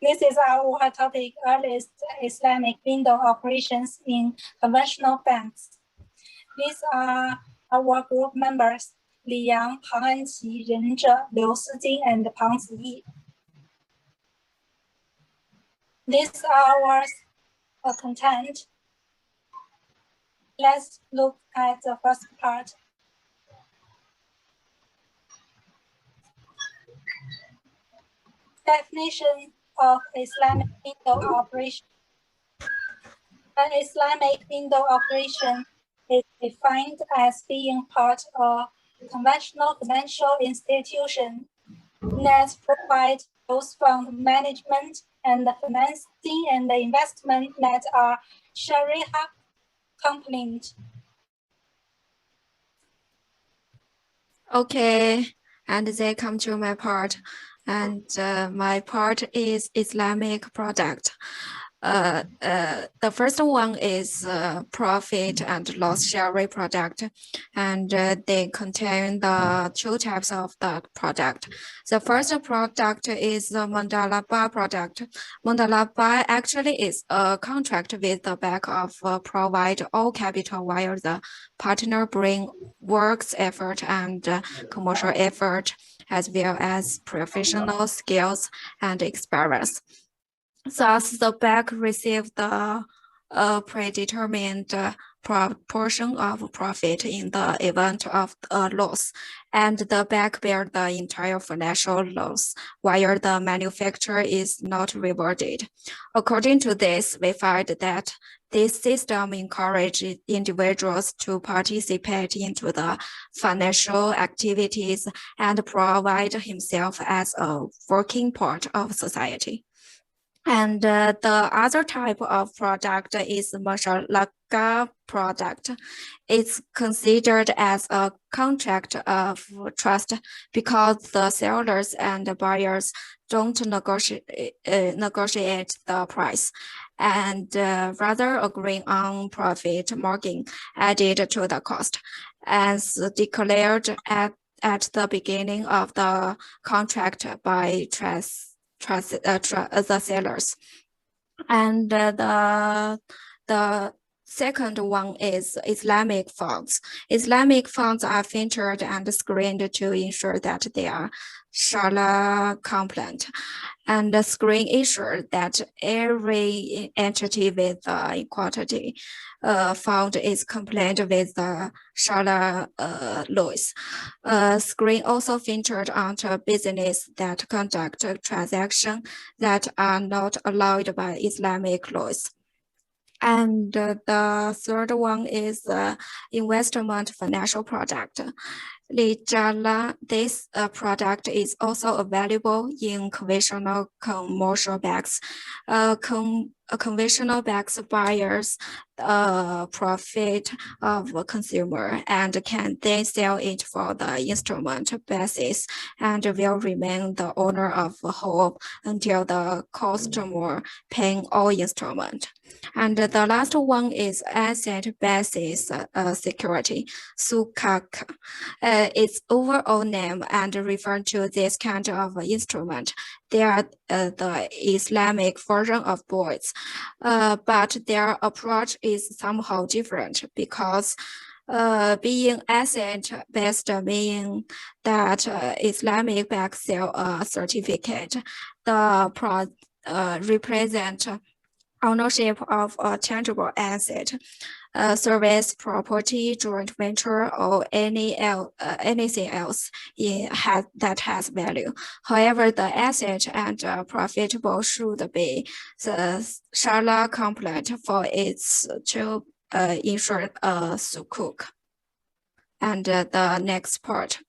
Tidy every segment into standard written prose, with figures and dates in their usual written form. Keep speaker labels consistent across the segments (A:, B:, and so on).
A: This is our topic, earliest Islamic window operations in conventional banks. These are our group members, Li Yang, Pang Anqi, Ren Zhe, Liu Sijing, and Pang Ziyi. These are our content. Let's look at the first part. Definition of Islamic window operation. An Islamic window operation is defined as being part of a conventional financial institution that provides both fund management and the financing and the investment that are Sharia compliant.
B: Okay, and they come to my part, and my part is Islamic product. The first one is profit and loss sharing product, and they contain the two types of the product. The first product is the Mandala Bar product. Mandala Bar actually is a contract with the bank of provide all capital while the partner bring works effort and commercial effort as well as professional skills and experience. Thus, the bank received the predetermined proportion of profit in the event of a loss, and the bank bear the entire financial loss, while the manufacturer is not rewarded. According to this, we find that this system encourages individuals to participate into the financial activities and provide himself as a working part of society. And the other type of product is Mashalaka product. It's considered as a contract of trust because the sellers and buyers don't negotiate the price and rather agreeing on profit margin added to the cost as declared at the beginning of the contract by the sellers. And the second one is Islamic funds. Islamic funds are filtered and screened to ensure that they are Sharia compliant, and the screen ensures that every entity with equity fund is compliant with the Sharia laws. Screen also filtered onto business that conduct transactions that are not allowed by Islamic laws. And the third one is investment financial product. This product is also available in conventional commercial banks. Conventional banks buyers profit of a consumer and can then sell it for the instrument basis and will remain the owner of the home until the customer paying all instrument. And the last one is asset basis security, SUKAK. Its overall name and refer to this kind of instrument. They are the Islamic version of bonds, but their approach is somehow different because being asset-based meaning that Islamic banks sell a certificate that represent ownership of a tangible asset, service, property, joint venture, or anything else that has value. However, the asset and profitable should be the Sharia compliant for its to ensure a sukuk. And the next part.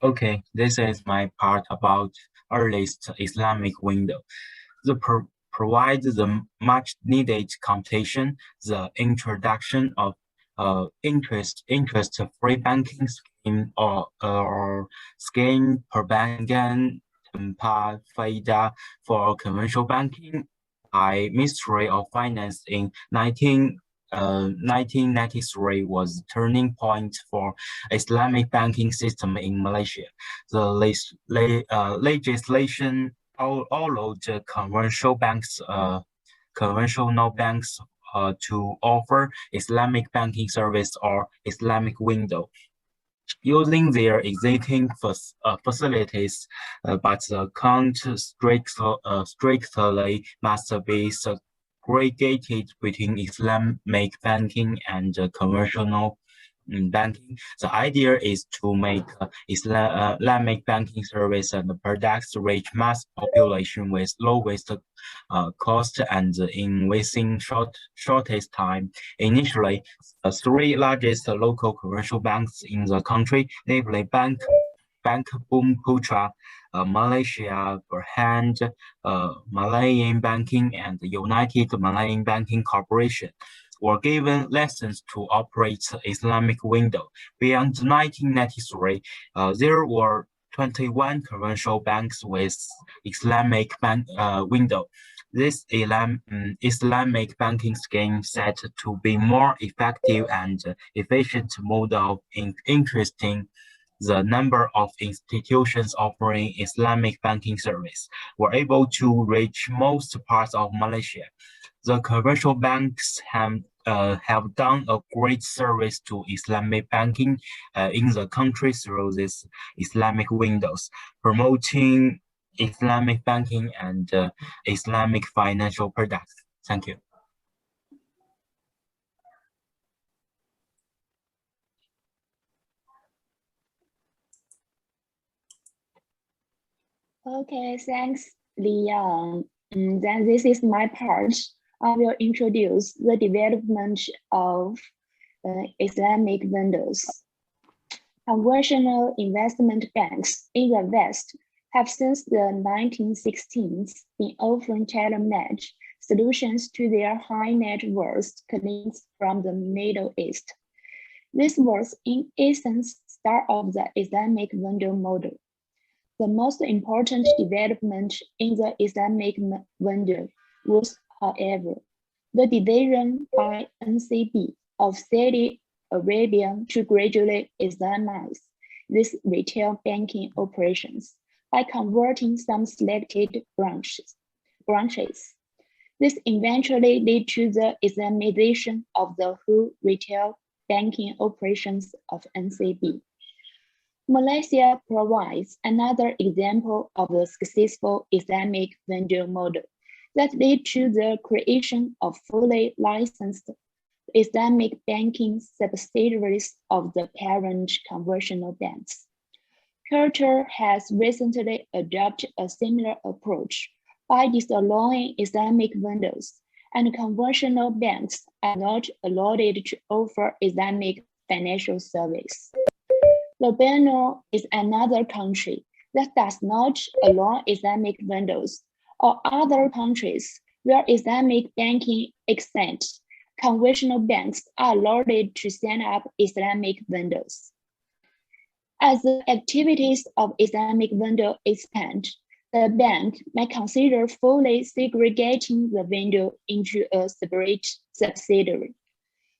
C: Okay, this is my part about earliest Islamic window. The provides the much needed computation, the introduction of interest-free banking scheme or scheme perbankan tanpa faedah for commercial banking by Ministry of Finance in 19 1993 was a turning point for Islamic banking system in Malaysia. The legislation allowed conventional banks to offer Islamic banking service or Islamic window using their existing facilities, but the account strictly must be segregated between Islamic banking and conventional banking. The idea is to make Islamic banking service and products reach mass population with lowest cost and in within shortest time. Initially, the three largest local commercial banks in the country, namely Bank Bumiputera, Malaysia Berhad, Malayan Banking, and United Malayan Banking Corporation, were given license to operate Islamic window. Beyond 1993, there were 21 commercial banks with Islamic window. This Islamic banking scheme set to be more effective and efficient mode of increasing the number of institutions offering Islamic banking service were able to reach most parts of Malaysia. The commercial banks have done a great service to Islamic banking in the country through these Islamic windows, promoting Islamic banking and Islamic financial products. Thank you.
D: Okay, thanks, Leon. Then this is my part. I will introduce the development of Islamic windows. Conventional investment banks in the West have since the 1960s been offering tailor-made solutions to their high net worth clients from the Middle East. This was in essence start of the Islamic window model. The most important development in the Islamic window was, however, the decision by NCB of Saudi Arabia to gradually Islamize these retail banking operations by converting some selected branches. This eventually led to the Islamization of the whole retail banking operations of NCB. Malaysia provides another example of the successful Islamic window model that led to the creation of fully licensed Islamic banking subsidiaries of the parent conventional banks. Qatar has recently adopted a similar approach by disallowing Islamic windows, and conventional banks are not allowed to offer Islamic financial service. Lebanon is another country that does not allow Islamic windows, or other countries where Islamic banking exists. Conventional banks are allowed to set up Islamic windows. As the activities of Islamic window expand, the bank may consider fully segregating the window into a separate subsidiary.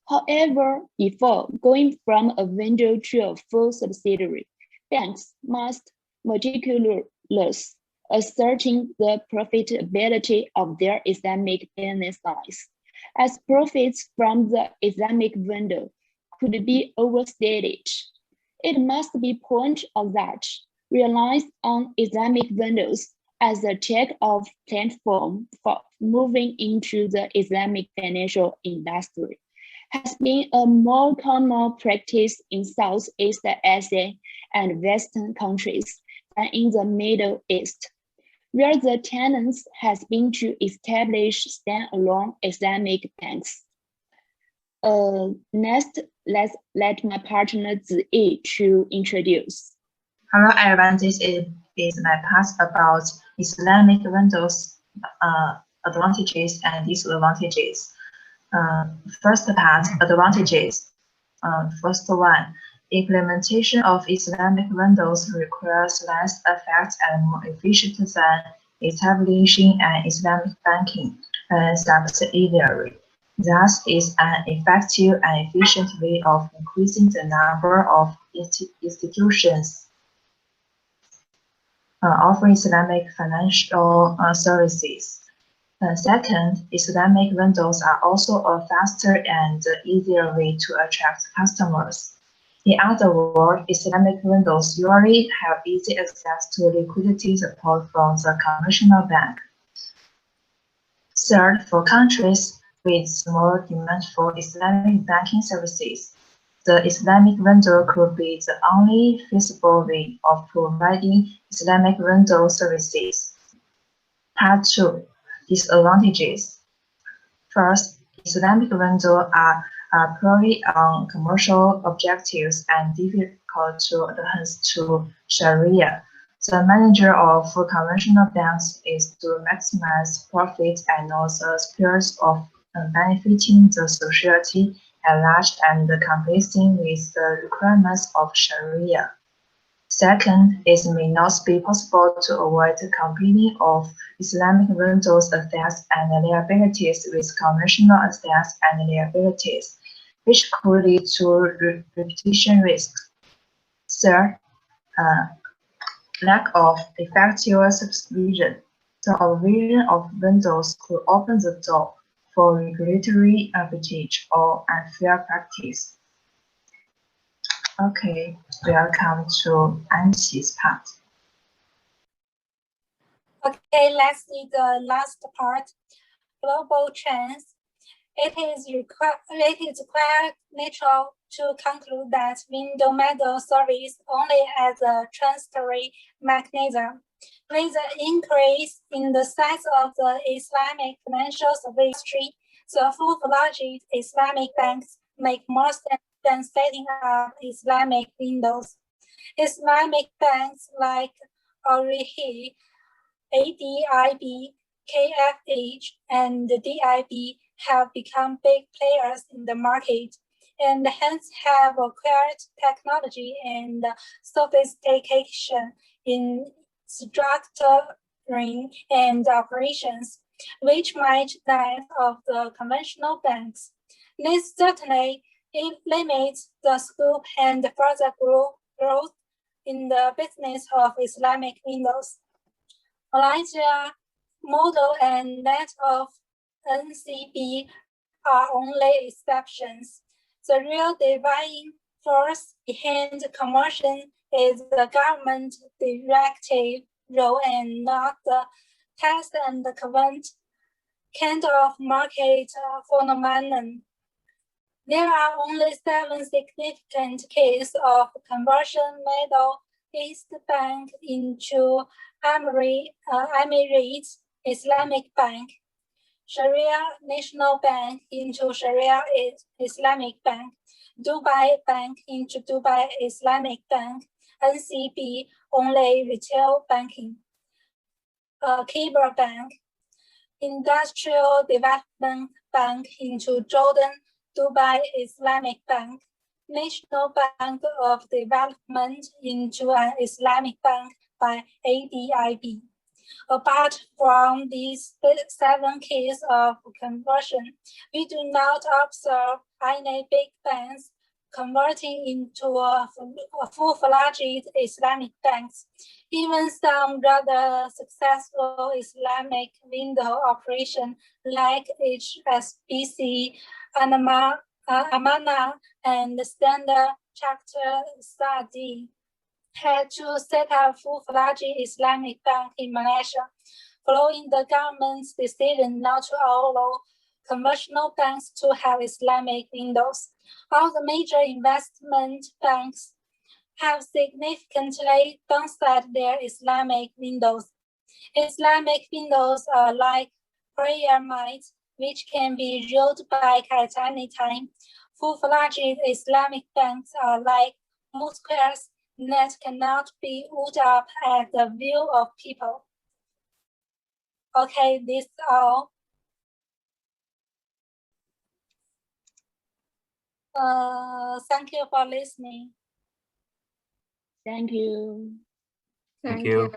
D: However, before going from a window to a full subsidiary, banks must meticulously ascertain the profitability of their Islamic business lines, as profits from the Islamic window could be overstated. It must be pointed out that reliance on Islamic windows as a take-off platform for moving into the Islamic financial industry has been a more common practice in Southeast Asia and Western countries than in the Middle East, where the tendency has been to establish standalone Islamic banks. Next, let my partner Ziyi to introduce.
E: Hello everyone, this is my part about Islamic windows advantages and disadvantages. First part, advantages. First one, implementation of Islamic windows requires less effect and more efficient than establishing an Islamic banking subsidiary. Thus, it's an effective and efficient way of increasing the number of institutions offering Islamic financial services. Second, Islamic windows are also a faster and easier way to attract customers. In other words, Islamic windows usually have easy access to liquidity support from the conventional bank. Third, for countries with small demand for Islamic banking services, the Islamic window could be the only feasible way of providing Islamic window services. Part 2. Disadvantages. First, Islamic windows are purely on commercial objectives and difficult to adhere to Sharia. The manager of conventional banks is to maximize profit and not the spirit of benefiting the society at large and complying with the requirements of Sharia. Second, it may not be possible to avoid competing of Islamic windows assets and liabilities with conventional assets and liabilities, which could lead to reputation risk. Third, lack of effective supervision. The provision of windows could open the door for regulatory arbitrage or unfair practice. Okay, welcome to Anxi's part.
A: Okay, let's see the last part, global trends. It is quite natural to conclude that window model serves only as a transitory mechanism. With the increase in the size of the Islamic financial service industry, the full-fledged Islamic banks make more sense than setting up Islamic windows. Islamic banks like Al-Rihi, ADIB, KFH, and DIB have become big players in the market and hence have acquired technology and sophistication in structuring and operations, which match that of the conventional banks. This certainly limits the scope and further growth in the business of Islamic windows. Malaysia model and that of NCB are only exceptions. The real driving force behind conversion is the government directive role and not the test and convent kind of market phenomenon. There are only 7 significant cases of conversion Middle East Bank into Emirates Islamic Bank, Sharia National Bank into Sharia Islamic Bank, Dubai Bank into Dubai Islamic Bank, NCB only retail banking, Kibra Bank, Industrial Development Bank into Jordan Dubai Islamic Bank, National Bank of Development into an Islamic Bank by ADIB. Apart from these 7 cases of conversion, we do not observe any big banks converting into a full-fledged Islamic banks. Even some rather successful Islamic window operation like HSBC, Amana, and Standard Chartered Saudi had to set up full-fledged Islamic bank in Malaysia, following the government's decision not to allow conventional banks to have Islamic windows. All the major investment banks have significantly downsized their Islamic windows. Islamic windows are like prayer mats, which can be rolled back at any time. Full-fledged Islamic banks are like moon squares that cannot be wound up at the view of people. Okay, this is all. Thank you for listening.
D: Thank you.
C: Thank you.